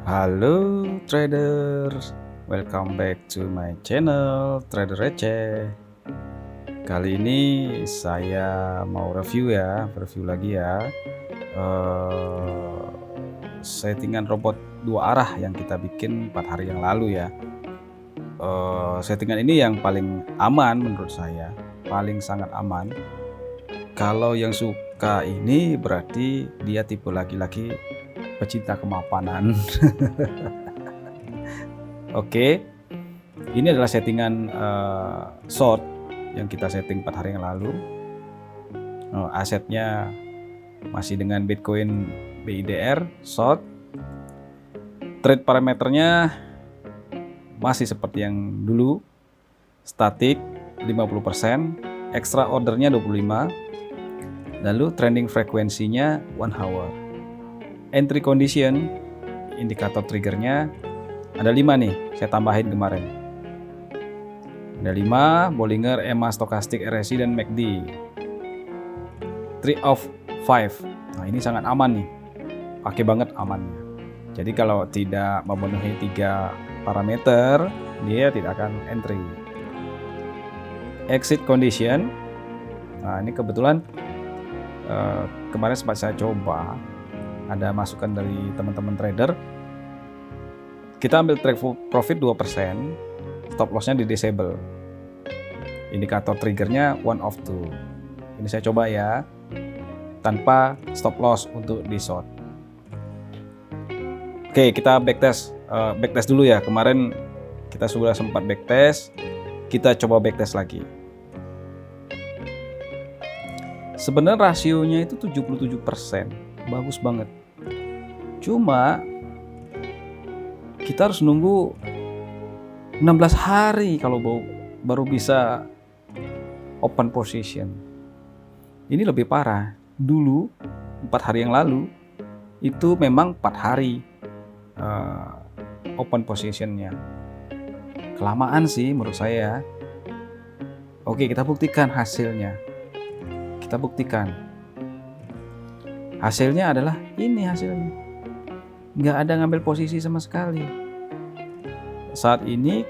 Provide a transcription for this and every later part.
Halo traders, welcome back to my channel Trader Receh. Kali ini saya mau review lagi ya. Settingan robot dua arah yang kita bikin 4 hari yang lalu ya. Settingan ini yang paling aman menurut saya, paling sangat aman. Kalau yang suka ini berarti dia tipe laki-laki pecinta kemapanan. Oke, ini adalah settingan short yang kita setting 4 hari yang lalu. Asetnya masih dengan Bitcoin BIDR short. Trade parameternya masih seperti yang dulu, static 50%, extra ordernya 25, lalu trending frekuensinya 1 hour. Entry condition, indikator triggernya ada 5 nih, saya tambahin kemarin. Ada 5, Bollinger, EMA, Stochastic, RSI, dan MACD. 3 of 5. Nah ini sangat aman nih, pakai banget amannya. Jadi kalau tidak memenuhi 3 parameter, dia tidak akan entry. Exit condition. Nah ini kebetulan kemarin sempat saya coba, ada masukan dari teman-teman trader. Kita ambil take profit 2%, stop lossnya di disable. Indikator triggernya 1 of 2. Ini saya coba ya, tanpa stop loss untuk di short. Oke, kita backtest dulu ya. Kemarin kita sudah sempat backtest, kita coba backtest lagi. Sebenarnya rasionya itu 77%, bagus banget. Cuma kita harus nunggu 16 hari kalau baru bisa open position. Ini lebih parah. Dulu 4 hari yang lalu itu memang 4 hari open positionnya. Kelamaan sih menurut saya. Oke, kita buktikan hasilnya. Kita buktikan. Hasilnya adalah ini hasilnya. Nggak ada ngambil posisi sama sekali. Saat ini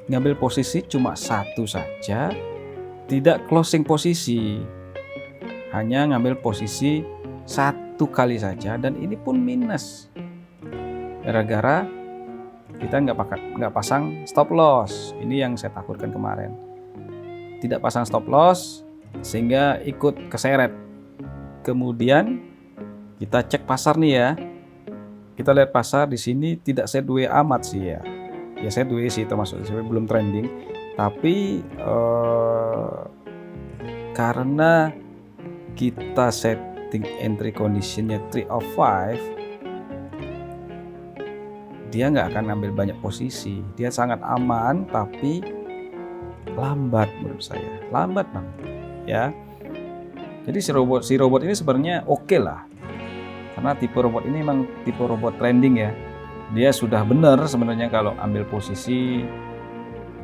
ngambil posisi cuma 1 saja, tidak closing posisi, hanya ngambil posisi 1 kali saja, dan ini pun minus gara-gara kita nggak pasang stop loss. Ini yang saya takutkan kemarin, tidak pasang stop loss sehingga ikut keseret. Kemudian kita cek pasar nih ya. Kita lihat pasar di sini tidak sideways amat sih ya. Ya sideways sih, termasuk belum trending. Tapi karena kita setting entry conditionnya 3 of 5, dia nggak akan ambil banyak posisi. Dia sangat aman, tapi lambat menurut saya. Lambat banget ya. Jadi si robot ini sebenarnya oke lah. Karena tipe robot ini memang tipe robot trending ya. Dia sudah benar sebenarnya kalau ambil posisi,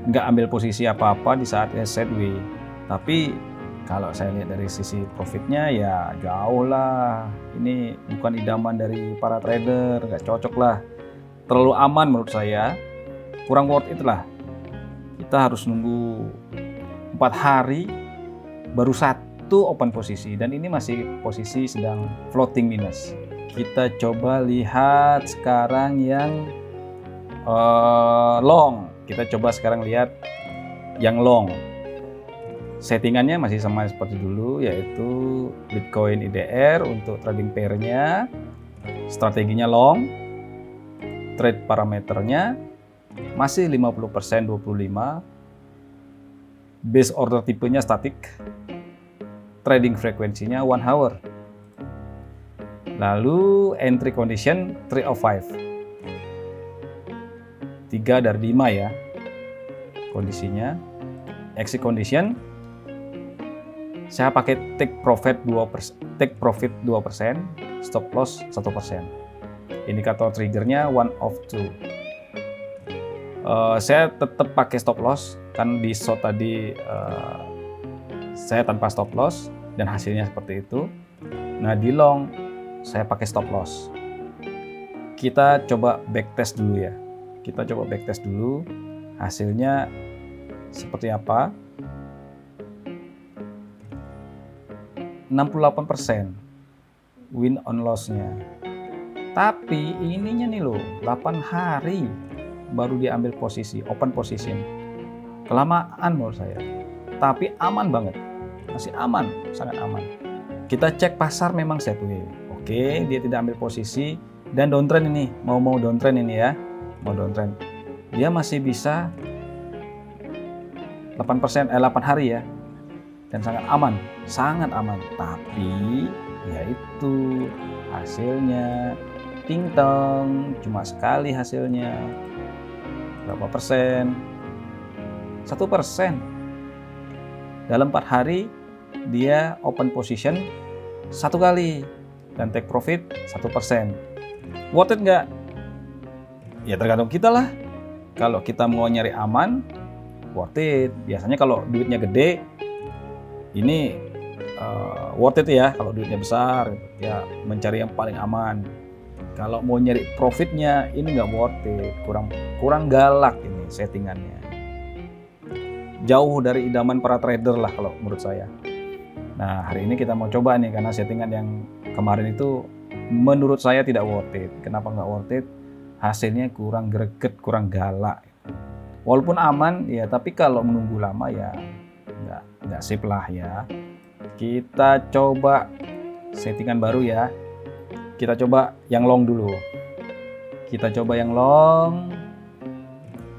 nggak ambil posisi apa-apa di saatnya sideways. Tapi kalau saya lihat dari sisi profitnya ya jauh lah. Ini bukan idaman dari para trader, nggak cocok lah. Terlalu aman menurut saya, kurang worth it lah. Kita harus nunggu 4 hari baru 1 open posisi, dan ini masih posisi sedang floating minus. Kita coba lihat sekarang yang long. Kita coba sekarang lihat yang long. Settingannya masih sama seperti dulu, yaitu Bitcoin IDR untuk trading pairnya. Strateginya long. Trade parameternya masih 50%, 25. Base order tipenya static. Trading frekuensinya 1 hour. Lalu entry condition 3 of 5. 3 dari 5 ya kondisinya. Exit condition saya pakai take profit 2%, stop loss 1%. Indikator triggernya 1 of 2. Saya tetap pakai stop loss, kan di short tadi saya tanpa stop loss dan hasilnya seperti itu. Nah di long saya pakai stop loss. Kita coba backtest dulu ya. Kita coba backtest dulu hasilnya seperti apa. 68% win on loss-nya. Tapi ininya nih loh, 8 hari baru dia ambil posisi, open position. Kelamaan menurut saya. Tapi aman banget. Masih aman, sangat aman. Kita cek pasar memang sideways. Oke, dia tidak ambil posisi dan downtrend ini, mau downtrend ini ya. Mau downtrend. Dia masih bisa 8%, 8 hari ya. Dan sangat aman. Tapi yaitu hasilnya ting-tong, cuma sekali hasilnya. Berapa persen? 1%. Dalam 4 hari dia open position 1 kali dan take profit 1%. Worth it nggak? Ya tergantung kita lah. Kalau kita mau nyari aman, worth it. Biasanya kalau duitnya gede, ini worth it ya. Kalau duitnya besar, ya mencari yang paling aman. Kalau mau nyari profitnya, ini nggak worth it. Kurang galak ini settingannya. Jauh dari idaman para trader lah kalau menurut saya. Nah, hari ini kita mau coba nih, karena settingan yang kemarin itu menurut saya tidak worth it. Kenapa nggak worth it? Hasilnya kurang greget, kurang galak. Walaupun aman ya, tapi kalau menunggu lama ya nggak sip lah ya. Kita coba settingan baru ya. Kita coba yang long dulu. Kita coba yang long.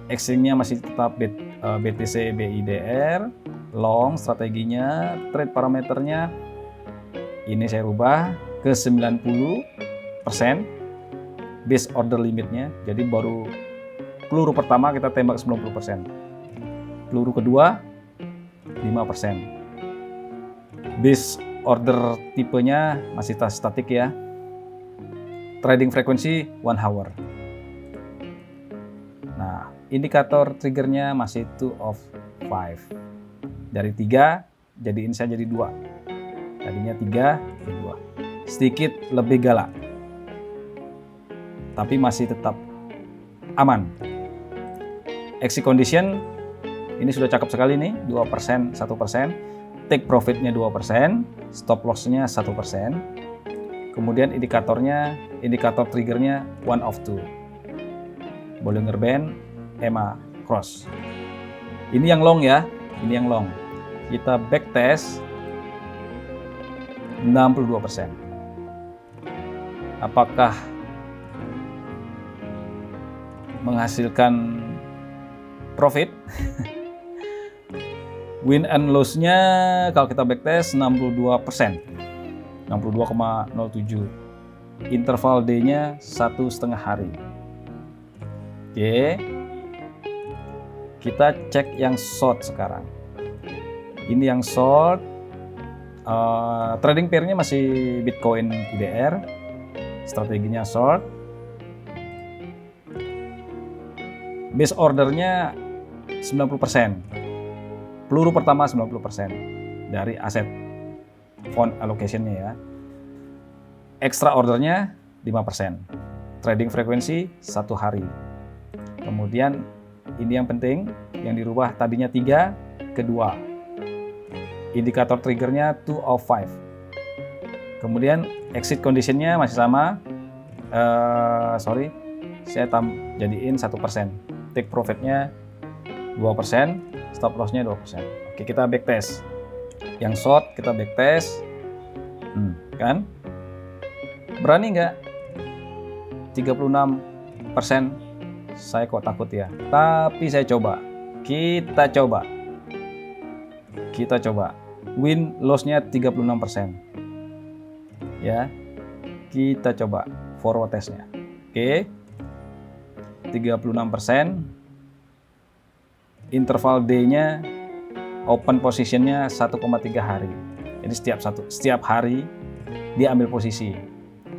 Extreme-nya masih tetap BTC BIDR. Long strateginya, trade parameternya ini saya rubah ke 90%. Base order limitnya, jadi baru peluru pertama kita tembak 90%, peluru kedua 5%. Base order tipenya masih statik ya. Trading frekuensi 1 hour. Nah, indikator triggernya masih 2 of 5. Dari 3 jadiin saya jadi 2. Tadinya 3 jadi 2. Sedikit lebih galak, tapi masih tetap aman. Exit condition ini sudah cakep sekali nih, 2%, 1%. Take profitnya 2%, stop loss-nya 1%. Kemudian indikator triggernya 1 of 2. Bollinger Band, EMA Cross. Ini yang long ya, ini yang long. Kita backtest 62%. Apakah menghasilkan profit? Win and loss-nya kalau kita backtest 62%, 62,07. Interval day-nya 1,5 hari. Oke, kita cek yang short sekarang. Ini yang short. Trading pair-nya masih Bitcoin IDR. Strateginya short. Base ordernya 90%. Peluru pertama 90% dari aset fund allocation-nya ya. Extra ordernya 5%. Trading frekuensi 1 hari. Kemudian ini yang penting, yang dirubah tadinya 3 ke 2. Indikator triggernya 2 of 5. Kemudian exit condition-nya masih sama. Saya jadiin 1%. Take profit-nya 2%, stop loss-nya 2%. Oke, kita backtest. Yang short kita backtest. Kan? Berani nggak? 36%. Saya kok takut ya. Tapi saya coba. Kita coba. Win loss-nya 36%. Ya. Kita coba forward test-nya. Oke. 36%. Interval day-nya open position-nya 1,3 hari. Jadi setiap hari dia ambil posisi.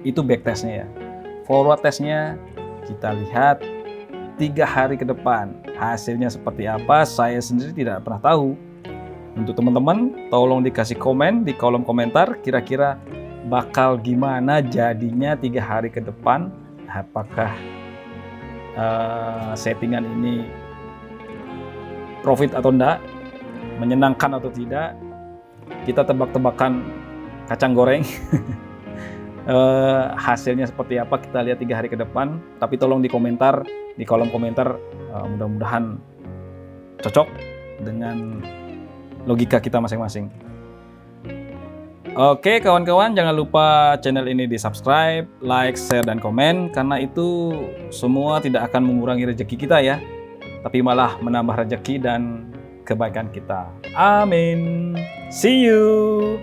Itu back test-nya ya. Forward test-nya kita lihat 3 hari ke depan. Hasilnya seperti apa? Saya sendiri tidak pernah tahu. Untuk teman-teman, tolong dikasih komen di kolom komentar kira-kira bakal gimana jadinya 3 hari ke depan apakah settingan ini profit atau enggak, menyenangkan atau tidak. Kita tebak-tebakan kacang goreng. Hasilnya seperti apa kita lihat 3 hari ke depan. Tapi tolong di kolom komentar, mudah-mudahan cocok dengan logika kita masing-masing. Oke kawan-kawan, jangan lupa channel ini di subscribe, like, share, dan komen, karena itu semua tidak akan mengurangi rezeki kita ya, tapi malah menambah rezeki dan kebaikan kita. Amin. See you.